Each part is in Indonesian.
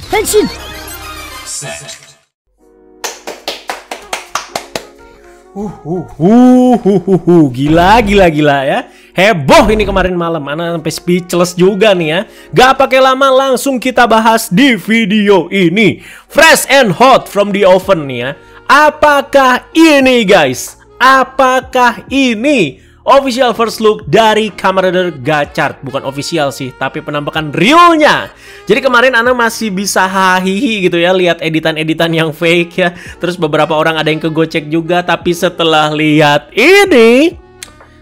Henshin. Gila ya. Heboh ini kemarin malam, Ana sampai speechless juga nih ya. Gak pakai lama, langsung kita bahas di video ini. Fresh and hot from the oven nih ya. Apakah ini guys? Apakah ini official first look dari Kamen Rider Gachard? Bukan official sih, tapi penampakan realnya. Jadi kemarin Ana masih bisa hahihi gitu ya, lihat editan-editan yang fake ya. Terus beberapa orang ada yang kegocek juga, tapi setelah lihat ini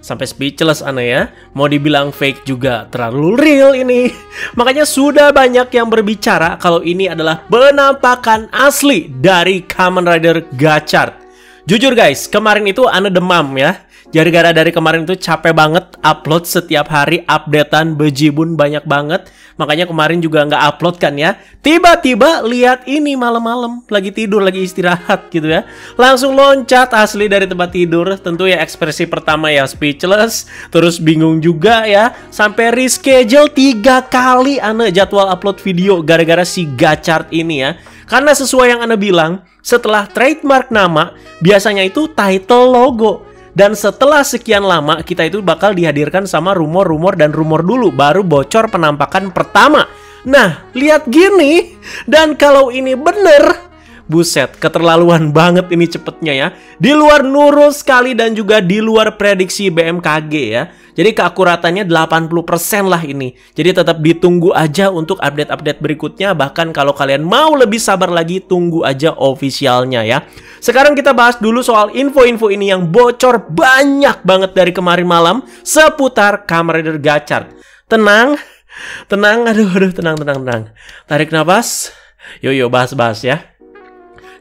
sampai speechless Ana ya. Mau dibilang fake juga terlalu real ini. Makanya sudah banyak yang berbicara kalau ini adalah penampakan asli dari Kamen Rider Gachard. Jujur guys, kemarin itu Ana demam ya. Gara-gara dari kemarin itu capek banget upload setiap hari, updatean bejibun banyak banget. Makanya kemarin juga nggak upload kan ya. Tiba-tiba lihat ini malam-malam lagi tidur, lagi istirahat gitu ya. Langsung loncat asli dari tempat tidur. Tentu ya ekspresi pertama ya speechless. Terus bingung juga ya. Sampai reschedule 3 kali Ana jadwal upload video gara-gara si Gachard ini ya. Karena sesuai yang Ana bilang, setelah trademark nama biasanya itu title logo. Dan setelah sekian lama kita itu bakal dihadirkan sama rumor-rumor dan rumor dulu, baru bocor penampakan pertama. Nah, lihat gini. Dan kalau ini bener, buset, keterlaluan banget ini cepetnya ya. Di luar nurul sekali dan juga di luar prediksi BMKG ya. Jadi keakuratannya 80% lah ini. Jadi tetap ditunggu aja untuk update-update berikutnya. Bahkan kalau kalian mau lebih sabar lagi, tunggu aja officialnya ya. Sekarang kita bahas dulu soal info-info ini yang bocor banyak banget dari kemarin malam seputar Kamen Rider Gachard. Tenang, aduh, tenang. Tarik nafas. Yo, bahas ya.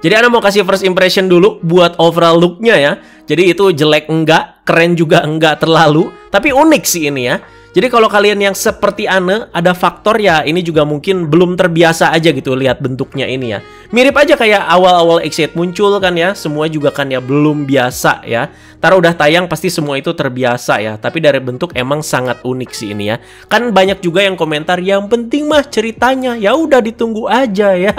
Jadi Ana mau kasih first impression dulu buat overall looknya ya. Jadi itu jelek enggak, keren juga enggak terlalu, tapi unik sih ini ya. Jadi kalau kalian yang seperti Ana, ada faktor ya ini juga mungkin belum terbiasa aja gitu lihat bentuknya ini ya. Mirip aja kayak awal-awal X8 muncul kan ya, semua juga kan ya belum biasa ya. Ntar udah tayang pasti semua itu terbiasa ya, tapi dari bentuk emang sangat unik sih ini ya. Kan banyak juga yang komentar yang penting mah ceritanya, ya udah ditunggu aja ya.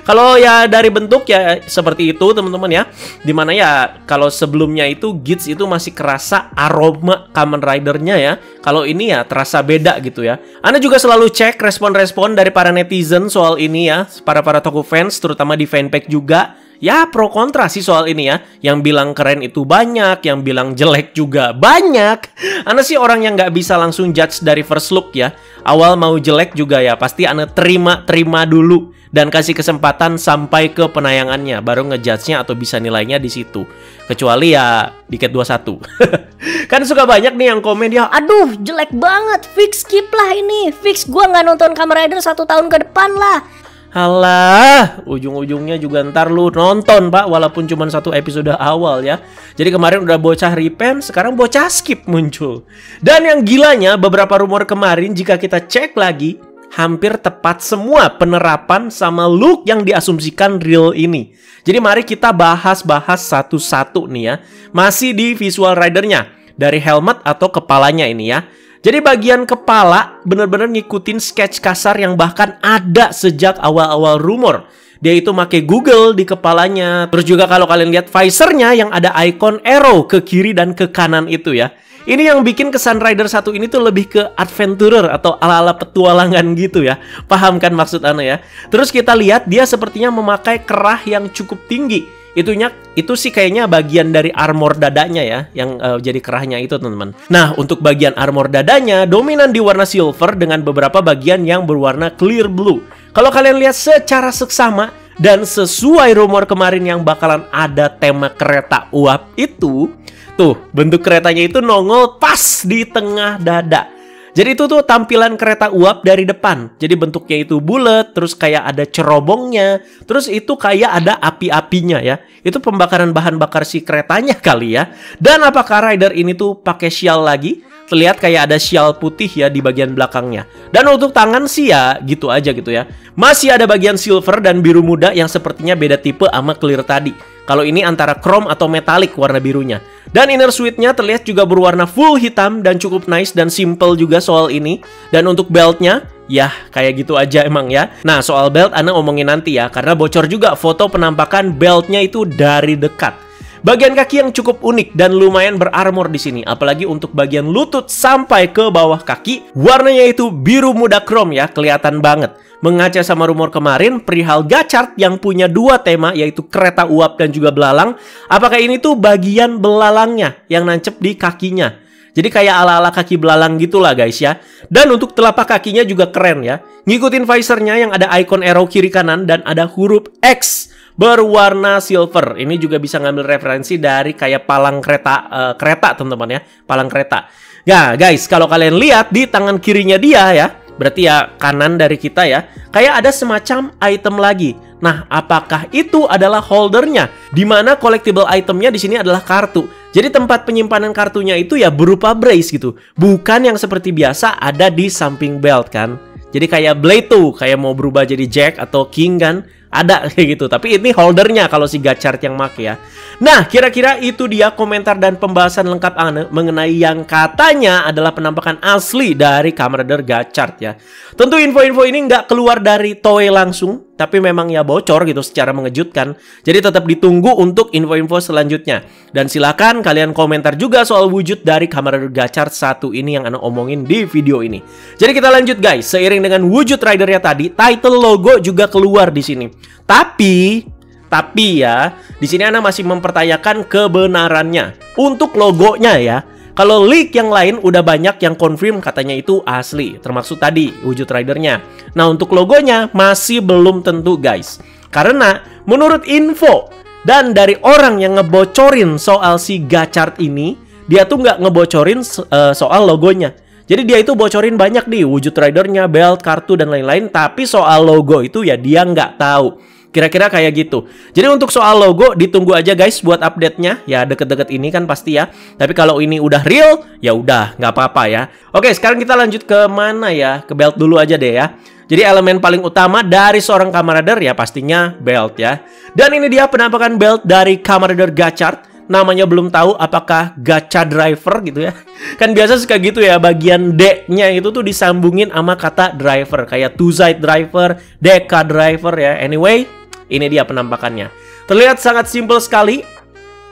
Kalau ya dari bentuk ya seperti itu teman-teman ya. Dimana ya kalau sebelumnya itu Geats itu masih kerasa aroma Kamen Rider-nya ya. Kalau ini ya terasa beda gitu ya. Ana juga selalu cek respon-respon dari para netizen soal ini ya. Para toko fans terutama di fanpage juga. Ya pro kontra sih soal ini ya. Yang bilang keren itu banyak, yang bilang jelek juga banyak. Ana sih orang yang nggak bisa langsung judge dari first look ya. Awal mau jelek juga ya pasti Ana terima dulu dan kasih kesempatan sampai ke penayangannya baru ngejudge-nya atau bisa nilainya di situ. Kecuali ya Diket 21. Kan suka banyak nih yang komen ya, Aduh, jelek banget. Fix skip lah ini. Fix gua nggak nonton Kamen Rider 1 tahun ke depan lah. Halah, ujung-ujungnya juga ntar lu nonton pak, walaupun cuma 1 episode awal ya. Jadi kemarin udah bocah repen, sekarang bocah skip muncul. Dan yang gilanya beberapa rumor kemarin jika kita cek lagi, hampir tepat semua penerapan sama look yang diasumsikan real ini. Jadi mari kita bahas satu-satu nih ya. Masih di visual ridernya, dari helmet atau kepalanya ini ya. Jadi bagian kepala bener-bener ngikutin sketch kasar yang bahkan ada sejak awal-awal rumor. Dia itu pakai Google di kepalanya. Terus juga kalau kalian lihat visornya yang ada icon arrow ke kiri dan ke kanan itu ya. Ini yang bikin kesan Rider 1 ini tuh lebih ke adventurer atau ala-ala petualangan gitu ya. Paham kan maksud Ana ya? Terus kita lihat dia sepertinya memakai kerah yang cukup tinggi. Itu sih kayaknya bagian dari armor dadanya ya, yang jadi kerahnya itu teman-teman. Nah, untuk bagian armor dadanya dominan di warna silver dengan beberapa bagian yang berwarna clear blue. Kalau kalian lihat secara seksama dan sesuai rumor kemarin yang bakalan ada tema kereta uap itu, tuh bentuk keretanya itu nongol pas di tengah dada. Jadi itu tuh tampilan kereta uap dari depan. Jadi bentuknya itu bulat, terus kayak ada cerobongnya, terus itu kayak ada api-apinya ya. Itu pembakaran bahan bakar si keretanya kali ya. Dan apakah rider ini tuh pakai sial lagi? Terlihat kayak ada sial putih ya di bagian belakangnya. Dan untuk tangan sih ya gitu aja gitu ya. Masih ada bagian silver dan biru muda yang sepertinya beda tipe sama clear tadi. Kalau ini antara chrome atau metalik warna birunya. Dan inner suite-nya terlihat juga berwarna full hitam dan cukup nice dan simple juga soal ini. Dan untuk beltnya Ya, kayak gitu aja emang ya. Nah, soal belt Ana ngomongin nanti ya, karena bocor juga foto penampakan beltnya itu dari dekat. Bagian kaki yang cukup unik dan lumayan berarmor di sini, apalagi untuk bagian lutut sampai ke bawah kaki. Warnanya itu biru muda chrome ya, kelihatan banget. Mengaca sama rumor kemarin perihal Gachard yang punya dua tema, yaitu kereta uap dan juga belalang. Apakah ini tuh bagian belalangnya yang nancep di kakinya? Jadi kayak ala-ala kaki belalang gitulah guys ya. Dan untuk telapak kakinya juga keren ya. Ngikutin visornya yang ada icon arrow kiri kanan dan ada huruf X berwarna silver. Ini juga bisa ngambil referensi dari kayak palang kereta teman-teman ya, palang kereta. Nah guys, kalau kalian lihat di tangan kirinya dia ya, berarti ya kanan dari kita ya, kayak ada semacam item lagi. Nah, apakah itu adalah holdernya? Dimana collectible itemnya di sini adalah kartu. Jadi tempat penyimpanan kartunya itu ya berupa brace gitu, bukan yang seperti biasa ada di samping belt kan. Jadi kayak blade tuh, kayak mau berubah jadi Jack atau King kan, ada kayak gitu. Tapi ini holdernya kalau si Gachard yang make ya. Nah, kira-kira itu dia komentar dan pembahasan lengkap Ana mengenai yang katanya adalah penampakan asli dari Kamen Rider Gachard ya. Tentu info-info ini nggak keluar dari Toei langsung, tapi memang ya bocor gitu secara mengejutkan. Jadi tetap ditunggu untuk info-info selanjutnya. Dan silakan kalian komentar juga soal wujud dari Kamen Rider Gachard 1 ini yang Ana omongin di video ini. Jadi kita lanjut guys, seiring dengan wujud ridernya tadi, title logo juga keluar di sini. Tapi ya, di sini Ana masih mempertanyakan kebenarannya. Untuk logonya ya, kalau leak yang lain udah banyak yang confirm katanya itu asli, termasuk tadi wujud ridernya. Nah, untuk logonya masih belum tentu guys. Karena menurut info dan dari orang yang ngebocorin soal si Gachard ini, dia tuh nggak ngebocorin soal logonya. Jadi dia itu bocorin banyak nih, wujud ridernya, belt, kartu, dan lain-lain. Tapi soal logo itu ya dia nggak tahu. Kira-kira kayak gitu. Jadi untuk soal logo ditunggu aja guys buat update-nya. Ya deket-deket ini kan pasti ya. Tapi kalau ini udah real, ya udah nggak apa-apa ya. Oke, sekarang kita lanjut ke mana ya? Ke belt dulu aja deh ya. Jadi elemen paling utama dari seorang Kamen Rider ya pastinya belt ya. Dan ini dia penampakan belt dari Kamen Rider Gachard. Namanya belum tahu apakah gacha driver gitu ya. Kan biasa suka gitu ya, bagian D-nya itu tuh disambungin sama kata driver. Kayak two-side driver, deca driver ya. Anyway, ini dia penampakannya. Terlihat sangat simpel sekali.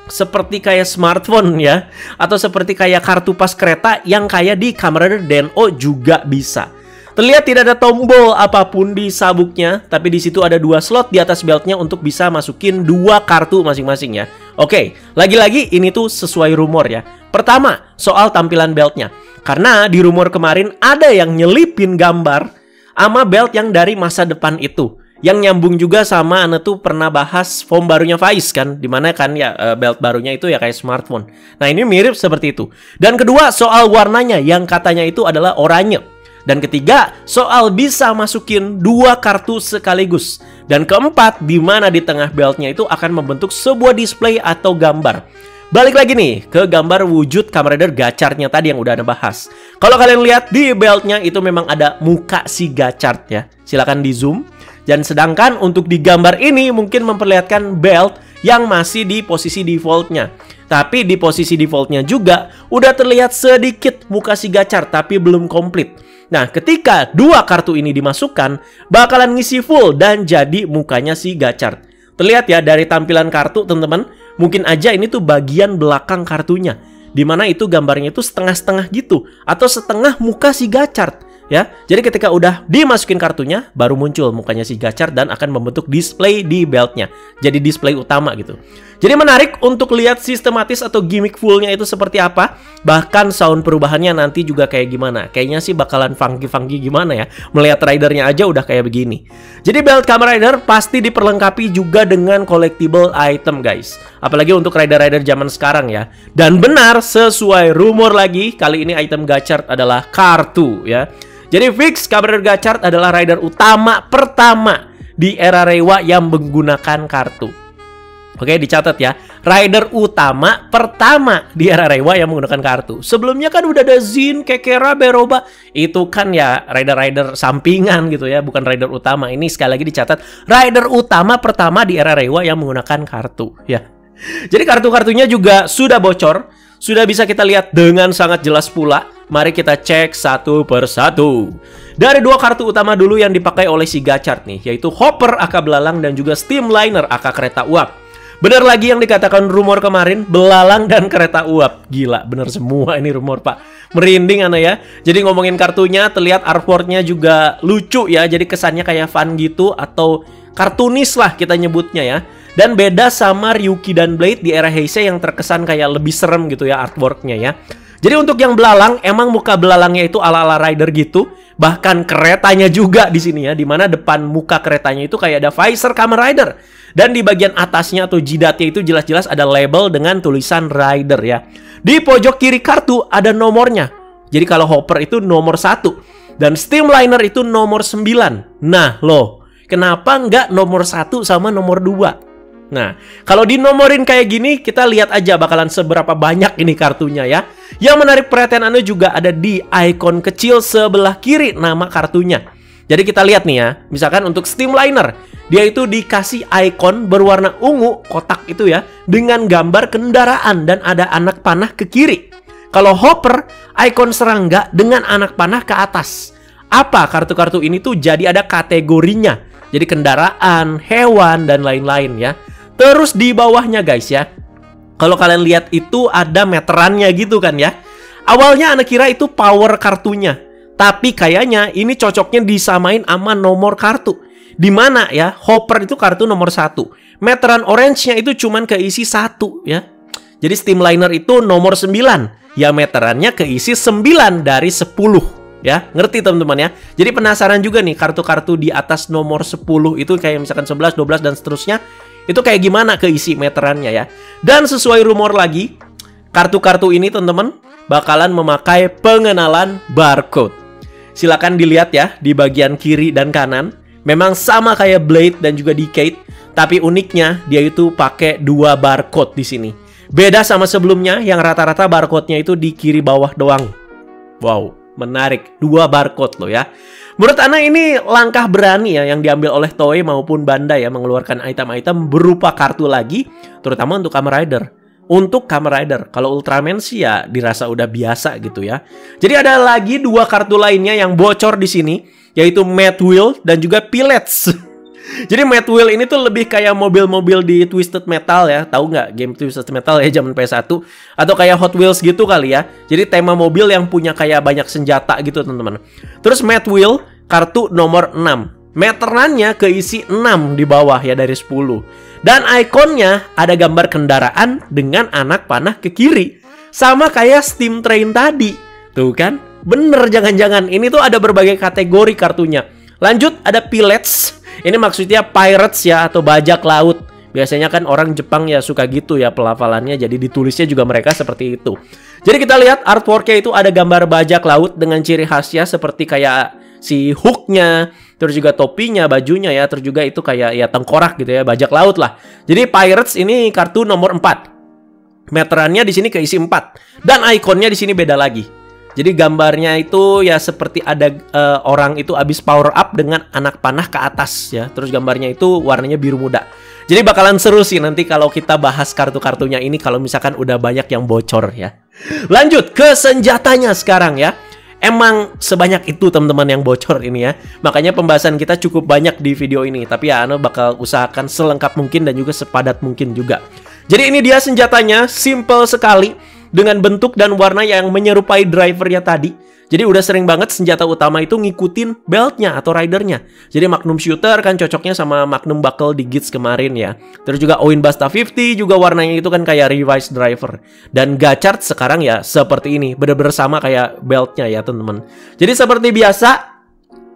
Seperti kayak smartphone ya. Atau seperti kayak kartu pas kereta yang kayak di Kamen Rider Den-O juga bisa. Terlihat tidak ada tombol apapun di sabuknya, tapi di situ ada 2 slot di atas beltnya untuk bisa masukin 2 kartu masing-masing ya. Oke, lagi-lagi ini tuh sesuai rumor ya. Pertama, soal tampilan beltnya. Karena di rumor kemarin ada yang nyelipin gambar sama belt yang dari masa depan itu. Yang nyambung juga sama Ana tuh pernah bahas foam barunya Vice kan, dimana kan ya belt barunya itu ya kayak smartphone. Nah ini mirip seperti itu. Dan kedua, soal warnanya yang katanya itu adalah oranye. Dan ketiga, soal bisa masukin 2 kartu sekaligus. Dan keempat, di mana di tengah beltnya itu akan membentuk sebuah display atau gambar. Balik lagi nih ke gambar wujud Kamen Rider Gachardnya tadi yang udah Ana bahas. Kalau kalian lihat di beltnya itu memang ada muka si Gachard ya. Silakan di zoom. Dan sedangkan untuk di gambar ini mungkin memperlihatkan belt yang masih di posisi defaultnya. Tapi di posisi defaultnya juga udah terlihat sedikit muka si Gachard tapi belum komplit. Nah, ketika 2 kartu ini dimasukkan, bakalan ngisi full dan jadi mukanya si Gachard. Terlihat ya dari tampilan kartu, teman-teman. Mungkin aja ini tuh bagian belakang kartunya. Dimana itu gambarnya itu setengah-setengah gitu. Atau setengah muka si Gachard. Ya, jadi ketika udah dimasukin kartunya, baru muncul mukanya si Gachard dan akan membentuk display di beltnya. Jadi display utama gitu. Jadi menarik untuk lihat sistematis atau gimmick fullnya itu seperti apa. Bahkan sound perubahannya nanti juga kayak gimana. Kayaknya sih bakalan funky-funky gimana ya. Melihat ridernya aja udah kayak begini. Jadi belt Kamen Rider pasti diperlengkapi juga dengan collectible item guys. Apalagi untuk rider-rider zaman sekarang ya. Dan benar sesuai rumor lagi, kali ini item Gachard adalah kartu ya. Jadi fix Kamen Rider Gachard adalah rider utama pertama di era Reiwa yang menggunakan kartu. Oke, dicatat ya. Rider utama pertama di era Reiwa yang menggunakan kartu. Sebelumnya kan udah ada Zin, Kekera, Beroba. Itu kan ya rider-rider sampingan gitu ya, bukan rider utama. Ini sekali lagi dicatat, rider utama pertama di era Reiwa yang menggunakan kartu ya. Jadi kartu-kartunya juga sudah bocor, sudah bisa kita lihat dengan sangat jelas pula. Mari kita cek satu persatu. Dari dua kartu utama dulu yang dipakai oleh si Gachard nih, yaitu Hopper aka Belalang dan juga Steamliner aka Kereta Uap. Bener lagi yang dikatakan rumor kemarin, belalang dan kereta uap. Gila, bener semua ini rumor, Pak. Merinding ana ya. Jadi ngomongin kartunya, terlihat artworknya juga lucu ya. Jadi kesannya kayak fun gitu atau kartunis lah kita nyebutnya ya. Dan beda sama Ryuki dan Blade di era Heisei yang terkesan kayak lebih serem gitu ya artworknya ya. Jadi untuk yang belalang, emang muka belalangnya itu ala-ala rider gitu. Bahkan keretanya juga di sini ya, dimana depan muka keretanya itu kayak ada visor Kamen Rider. Dan di bagian atasnya atau jidatnya itu jelas-jelas ada label dengan tulisan Rider ya. Di pojok kiri kartu ada nomornya. Jadi kalau Hopper itu nomor 1 dan Steamliner itu nomor 9. Nah loh, kenapa nggak nomor 1 sama nomor 2? Nah, kalau dinomorin kayak gini, kita lihat aja bakalan seberapa banyak ini kartunya ya. Yang menarik perhatian Anda juga ada di ikon kecil sebelah kiri nama kartunya. Jadi kita lihat nih ya, misalkan untuk Steamliner, dia itu dikasih ikon berwarna ungu, kotak itu ya, dengan gambar kendaraan dan ada anak panah ke kiri. Kalau Hopper, ikon serangga dengan anak panah ke atas. Apa kartu-kartu ini tuh jadi ada kategorinya. Jadi kendaraan, hewan, dan lain-lain ya. Terus di bawahnya guys ya, kalau kalian lihat itu ada meterannya gitu kan ya. Awalnya Anda kira itu power kartunya. Tapi kayaknya ini cocoknya disamain sama nomor kartu. Dimana ya, Hopper itu kartu nomor 1. Meteran orange-nya itu cuman keisi 1 ya. Jadi Steamliner itu nomor 9. Ya meterannya keisi 9 dari 10 ya. Ngerti teman-teman ya. Jadi penasaran juga nih kartu-kartu di atas nomor 10 itu kayak misalkan 11, 12 dan seterusnya. Itu kayak gimana keisi meterannya ya. Dan sesuai rumor lagi, kartu-kartu ini teman-teman bakalan memakai pengenalan barcode. Silakan dilihat ya di bagian kiri dan kanan. Memang sama kayak Blade dan juga Decade, tapi uniknya dia itu pakai 2 barcode di sini. Beda sama sebelumnya yang rata-rata barcode-nya itu di kiri bawah doang. Wow, menarik. 2 barcode loh ya. Menurut Ana ini langkah berani ya yang diambil oleh Toei maupun Bandai ya, mengeluarkan item-item berupa kartu lagi, terutama untuk Kamen Rider. Untuk Kamen Rider, kalau Ultraman sih ya dirasa udah biasa gitu ya. Jadi ada lagi 2 kartu lainnya yang bocor di sini, yaitu Mad Wheel dan juga Pillets. Jadi Mad Wheel ini tuh lebih kayak mobil-mobil di Twisted Metal ya. Tahu nggak game Twisted Metal ya zaman PS1? Atau kayak Hot Wheels gitu kali ya. Jadi tema mobil yang punya kayak banyak senjata gitu teman-teman. Terus Mad Wheel kartu nomor 6. Meterannya keisi 6 di bawah ya dari 10. Dan ikonnya ada gambar kendaraan dengan anak panah ke kiri. Sama kayak Steam Train tadi. Tuh kan? Bener jangan-jangan. Ini tuh ada berbagai kategori kartunya. Lanjut ada Pillets. Ini maksudnya pirates ya atau bajak laut. Biasanya kan orang Jepang ya suka gitu ya pelafalannya. Jadi ditulisnya juga mereka seperti itu. Jadi kita lihat artworknya itu ada gambar bajak laut dengan ciri khasnya seperti kayak si hooknya, terus juga topinya, bajunya ya, terus juga itu kayak ya tengkorak gitu ya, bajak laut lah. Jadi Pirates ini kartu nomor 4. Meterannya di sini keisi 4 dan ikonnya di sini beda lagi. Jadi gambarnya itu ya seperti ada orang itu habis power up dengan anak panah ke atas ya. Terus gambarnya itu warnanya biru muda. Jadi bakalan seru sih nanti kalau kita bahas kartu-kartunya ini kalau misalkan udah banyak yang bocor ya. Lanjut ke senjatanya sekarang ya. Emang sebanyak itu teman-teman yang bocor ini ya. Makanya pembahasan kita cukup banyak di video ini. Tapi ya Ana bakal usahakan selengkap mungkin dan juga sepadat mungkin juga. Jadi ini dia senjatanya, simple sekali. Dengan bentuk dan warna yang menyerupai drivernya tadi. Jadi udah sering banget senjata utama itu ngikutin beltnya atau ridernya. Jadi Magnum Shooter kan cocoknya sama Magnum Buckle di Gits kemarin ya. Terus juga Oin Basta 50 juga warnanya itu kan kayak revised driver. Dan Gachard sekarang ya seperti ini. Bener-bener sama kayak beltnya ya teman-teman. Jadi seperti biasa,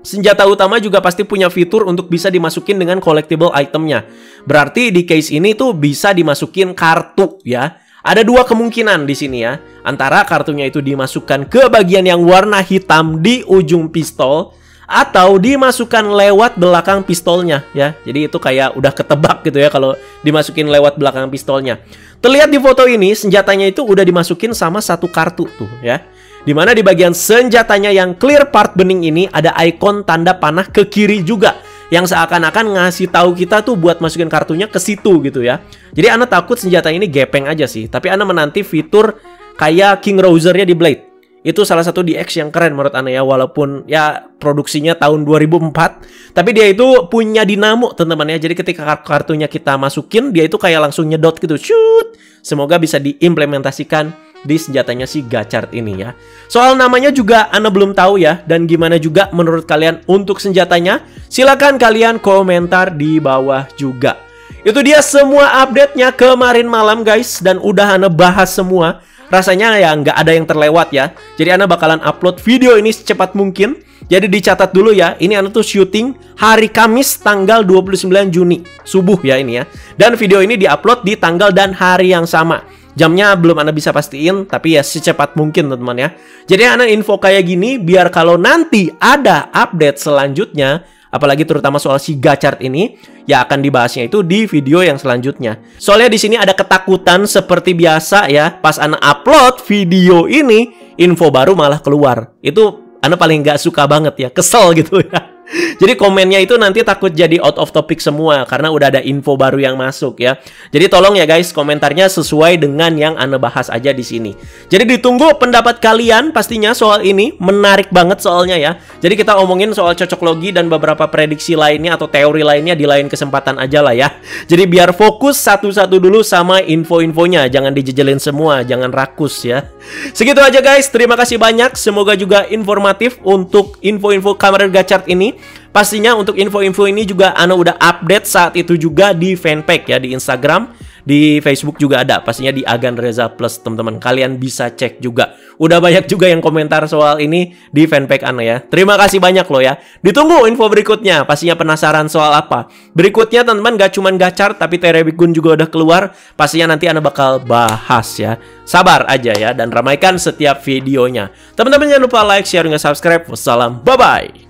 senjata utama juga pasti punya fitur untuk bisa dimasukin dengan collectible itemnya. Berarti di case ini tuh bisa dimasukin kartu ya. Ada 2 kemungkinan di sini ya. Antara kartunya itu dimasukkan ke bagian yang warna hitam di ujung pistol atau dimasukkan lewat belakang pistolnya ya. Jadi itu kayak udah ketebak gitu ya kalau dimasukin lewat belakang pistolnya. Terlihat di foto ini senjatanya itu udah dimasukin sama 1 kartu tuh ya. Dimana di bagian senjatanya yang clear part bening ini ada ikon tanda panah ke kiri juga. Yang seakan-akan ngasih tahu kita tuh buat masukin kartunya ke situ gitu ya. Jadi Ana takut senjata ini gepeng aja sih. Tapi Ana menanti fitur kayak King Rouser-nya di Blade. Itu salah satu DX yang keren menurut Ana ya, walaupun ya produksinya tahun 2004, tapi dia itu punya dinamo teman-teman ya. Jadi ketika kartunya kita masukin, dia itu kayak langsung nyedot gitu, shoot. Semoga bisa diimplementasikan di senjatanya si Gachard ini ya. Soal namanya juga Ana belum tahu ya, dan gimana juga menurut kalian untuk senjatanya? Silakan kalian komentar di bawah juga. Itu dia semua update-nya kemarin malam guys, dan udah Ana bahas semua. Rasanya ya nggak ada yang terlewat ya. Jadi Ana bakalan upload video ini secepat mungkin. Jadi dicatat dulu ya. Ini Ana tuh syuting hari Kamis tanggal 29 Juni subuh ya ini ya. Dan video ini diupload di tanggal dan hari yang sama. Jamnya belum Ana bisa pastiin, tapi ya secepat mungkin teman-teman ya. Jadi Ana info kayak gini biar kalau nanti ada update selanjutnya, apalagi terutama soal si Gachard ini, ya akan dibahasnya itu di video yang selanjutnya. Soalnya di sini ada ketakutan seperti biasa ya, pas Ana upload video ini, info baru malah keluar. Itu Ana paling nggak suka banget ya, kesel gitu ya. Jadi komennya itu nanti takut jadi out of topic semua karena udah ada info baru yang masuk ya. Jadi tolong ya guys, komentarnya sesuai dengan yang Ana bahas aja di sini. Jadi ditunggu pendapat kalian pastinya soal ini, menarik banget soalnya ya. Jadi kita omongin soal cocok logi dan beberapa prediksi lainnya atau teori lainnya di lain kesempatan aja lah ya. Jadi biar fokus satu-satu dulu sama info-infonya, jangan dijejelin semua, jangan rakus ya. Segitu aja guys, terima kasih banyak. Semoga juga informatif untuk info-info Kamen Rider Gachard ini. Pastinya untuk info-info ini juga Ana udah update saat itu juga di fanpage ya, di Instagram, di Facebook juga ada. Pastinya di Agan Reza Plus teman-teman. Kalian bisa cek juga. Udah banyak juga yang komentar soal ini di fanpage Ana ya. Terima kasih banyak loh ya. Ditunggu info berikutnya. Pastinya penasaran soal apa. Berikutnya teman-teman gak cuman Gachard tapi Terebikun juga udah keluar. Pastinya nanti Ana bakal bahas ya. Sabar aja ya dan ramaikan setiap videonya. Teman-teman jangan lupa like, share, dan subscribe. Wassalam. Bye-bye.